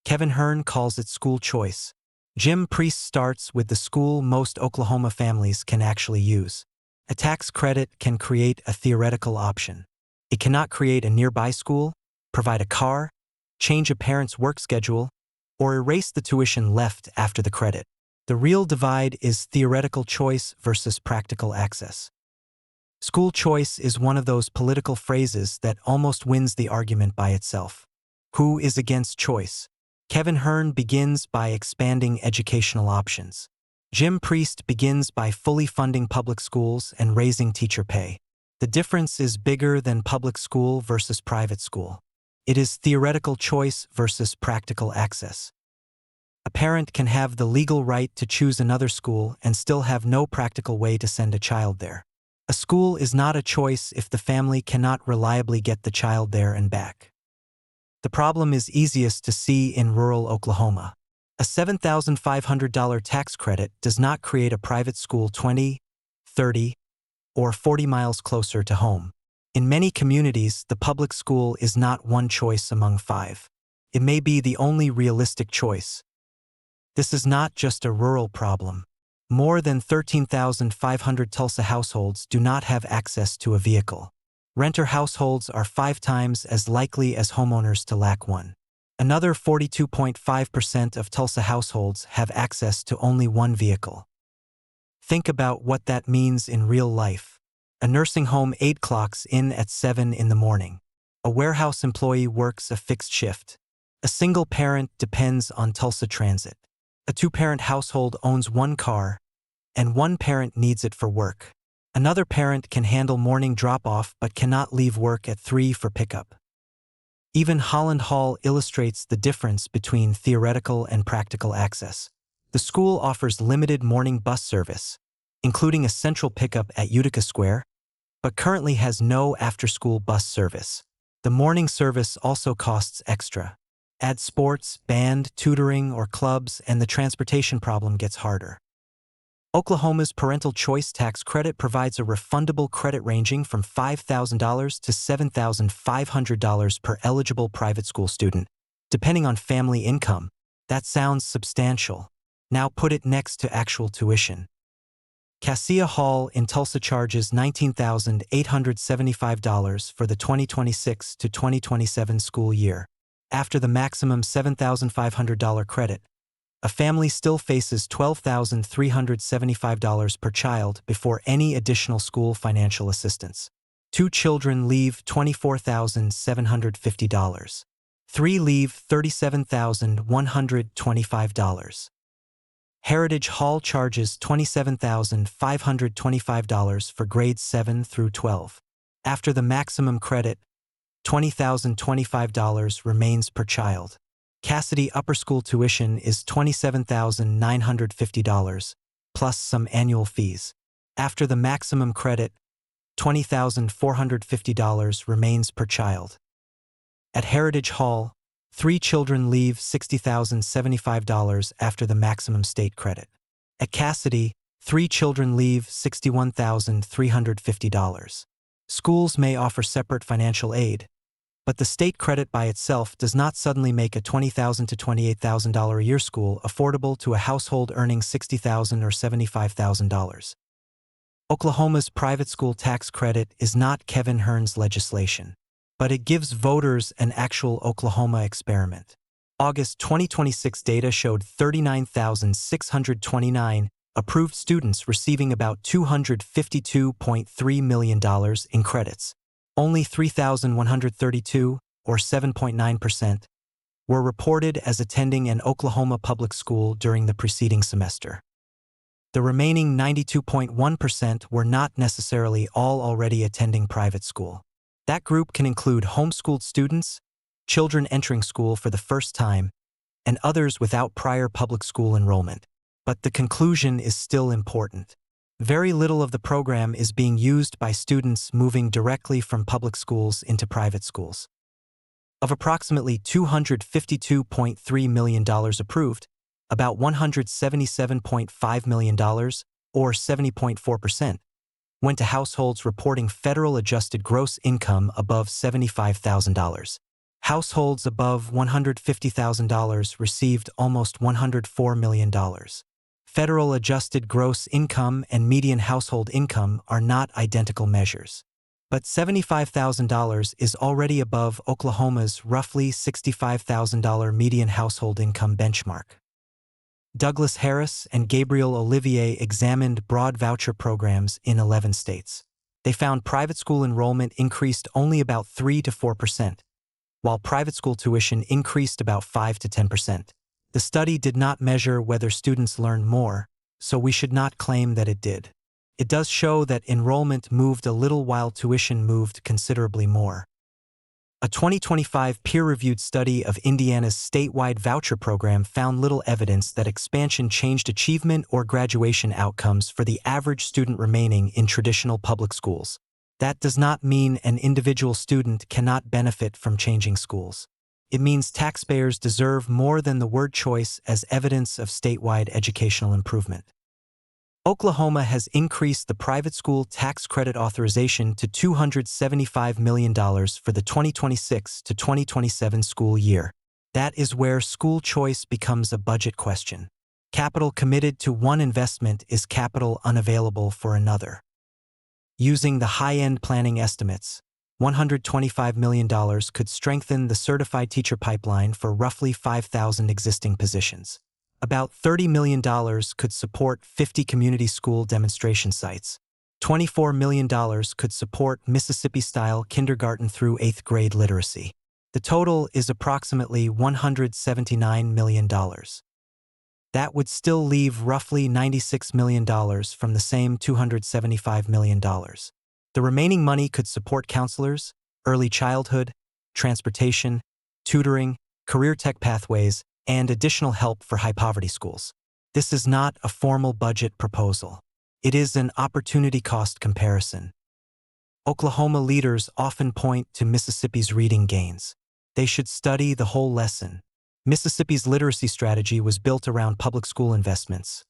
Kevin Hern calls it school choice. Jim Priest starts with the school most Oklahoma families can actually use. A tax credit can create a theoretical option. It cannot create a nearby school, provide a car, change a parent's work schedule, or erase the tuition left after the credit. The real divide is theoretical choice versus practical access. School choice is one of those political phrases that almost wins the argument by itself. Who is against choice? Kevin Hern begins by expanding educational options. Jim Priest begins by fully funding public schools and raising teacher pay. The difference is bigger than public school versus private school. It is theoretical choice versus practical access. A parent can have the legal right to choose another school and still have no practical way to send a child there. A school is not a choice if the family cannot reliably get the child there and back. The problem is easiest to see in rural Oklahoma. A $7,500 tax credit does not create a private school 20, 30, or 40 miles closer to home. In many communities, the public school is not one choice among five. It may be the only realistic choice. This is not just a rural problem. More than 13,500 Tulsa households do not have access to a vehicle. Renter households are 5 times as likely as homeowners to lack one. Another 42.5% of Tulsa households have access to only one vehicle. Think about what that means in real life. A nursing home aide clocks in at 7 in the morning. A warehouse employee works a fixed shift. A single parent depends on Tulsa Transit. A 2-parent household owns one car, and one parent needs it for work. Another parent can handle morning drop-off but cannot leave work at 3 for pickup. Even Holland Hall illustrates the difference between theoretical and practical access. The school offers limited morning bus service, including a central pickup at Utica Square, but currently has no after-school bus service. The morning service also costs extra. Add sports, band, tutoring, or clubs, and the transportation problem gets harder. Oklahoma's parental choice tax credit provides a refundable credit ranging from $5,000 to $7,500 per eligible private school student, depending on family income. That sounds substantial. Now put it next to actual tuition. Cassia Hall in Tulsa charges $19,875 for the 2026 to 2027 school year. After the maximum $7,500 credit, a family still faces $12,375 per child before any additional school financial assistance. 2 children leave $24,750. 3 leave $37,125. Heritage Hall charges $27,525 for grades 7 through 12. After the maximum credit, $20,025 remains per child. Cassidy Upper School tuition is $27,950, plus some annual fees. After the maximum credit, $20,450 remains per child. At Heritage Hall, 3 children leave $60,075 after the maximum state credit. At Cassidy, 3 children leave $61,350. Schools may offer separate financial aid, but the state credit by itself does not suddenly make a $20,000 to $28,000 a year school affordable to a household earning $60,000 or $75,000. Oklahoma's private school tax credit is not Kevin Hern's legislation, but it gives voters an actual Oklahoma experiment. August 2026 data showed 39,629 approved students receiving about $252.3 million in credits. Only 3,132, or 7.9%, were reported as attending an Oklahoma public school during the preceding semester. The remaining 92.1% were not necessarily all already attending private school. That group can include homeschooled students, children entering school for the first time, and others without prior public school enrollment. But the conclusion is still important. Very little of the program is being used by students moving directly from public schools into private schools. Of approximately $252.3 million approved, about $177.5 million, or 70.4%, went to households reporting federal adjusted gross income above $75,000. Households above $150,000 received almost $104 million. Federal adjusted gross income and median household income are not identical measures. But $75,000 is already above Oklahoma's roughly $65,000 median household income benchmark. Douglas Harris and Gabriel Olivier examined broad voucher programs in 11 states. They found private school enrollment increased only about 3 to 4%, while private school tuition increased about 5 to 10%. The study did not measure whether students learned more, so we should not claim that it did. It does show that enrollment moved a little while tuition moved considerably more. A 2025 peer-reviewed study of Indiana's statewide voucher program found little evidence that expansion changed achievement or graduation outcomes for the average student remaining in traditional public schools. That does not mean an individual student cannot benefit from changing schools. It means taxpayers deserve more than the word choice as evidence of statewide educational improvement. Oklahoma has increased the private school tax credit authorization to $275 million for the 2026 to 2027 school year. That is where school choice becomes a budget question. Capital committed to one investment is capital unavailable for another. Using the high-end planning estimates, $125 million could strengthen the certified teacher pipeline for roughly 5,000 existing positions. About $30 million could support 50 community school demonstration sites. $24 million could support Mississippi-style kindergarten through 8th grade literacy. The total is approximately $179 million. That would still leave roughly $96 million from the same $275 million. The remaining money could support counselors, early childhood, transportation, tutoring, career tech pathways, and additional help for high-poverty schools. This is not a formal budget proposal. It is an opportunity cost comparison. Oklahoma leaders often point to Mississippi's reading gains. They should study the whole lesson. Mississippi's literacy strategy was built around public school investments.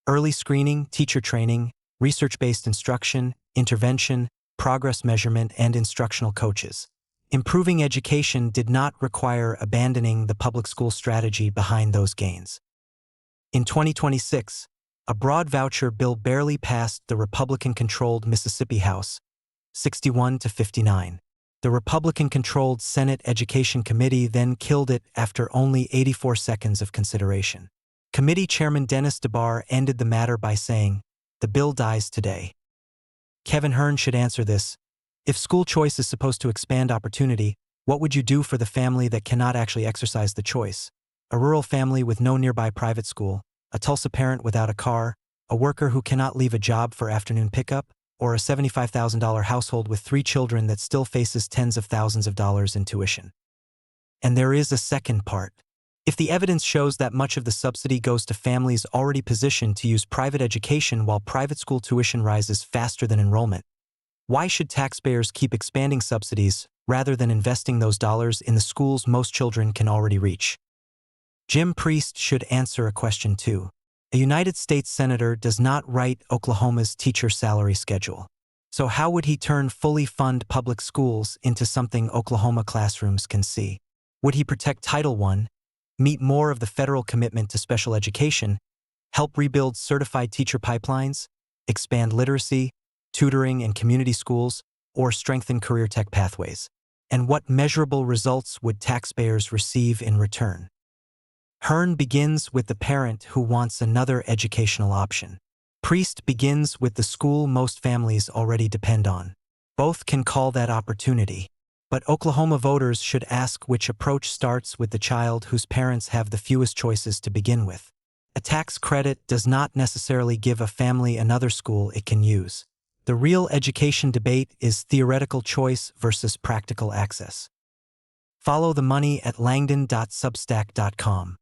Early screening, teacher training, research-based instruction, intervention, progress measurement, and instructional coaches. Improving education did not require abandoning the public school strategy behind those gains. In 2026, a broad voucher bill barely passed the Republican-controlled Mississippi House, 61 to 59. The Republican-controlled Senate Education Committee then killed it after only 84 seconds of consideration. Committee Chairman Dennis DeBar ended the matter by saying, "The bill dies today." Kevin Hern should answer this. If school choice is supposed to expand opportunity, what would you do for the family that cannot actually exercise the choice? A rural family with no nearby private school, a Tulsa parent without a car, a worker who cannot leave a job for afternoon pickup, or a $75,000 household with 3 children that still faces tens of thousands of dollars in tuition. And there is a second part. If the evidence shows that much of the subsidy goes to families already positioned to use private education while private school tuition rises faster than enrollment, why should taxpayers keep expanding subsidies rather than investing those dollars in the schools most children can already reach? Jim Priest should answer a question too. A United States Senator does not write Oklahoma's teacher salary schedule. So how would he turn fully fund public schools into something Oklahoma classrooms can see? Would he protect Title I, meet more of the federal commitment to special education, help rebuild certified teacher pipelines, expand literacy, tutoring and community schools, or strengthen career tech pathways? And what measurable results would taxpayers receive in return? Hern begins with the parent who wants another educational option. Priest begins with the school most families already depend on. Both can call that opportunity. But Oklahoma voters should ask which approach starts with the child whose parents have the fewest choices to begin with. A tax credit does not necessarily give a family another school it can use. The real education debate is theoretical choice versus practical access. Follow the money at langdon.substack.com.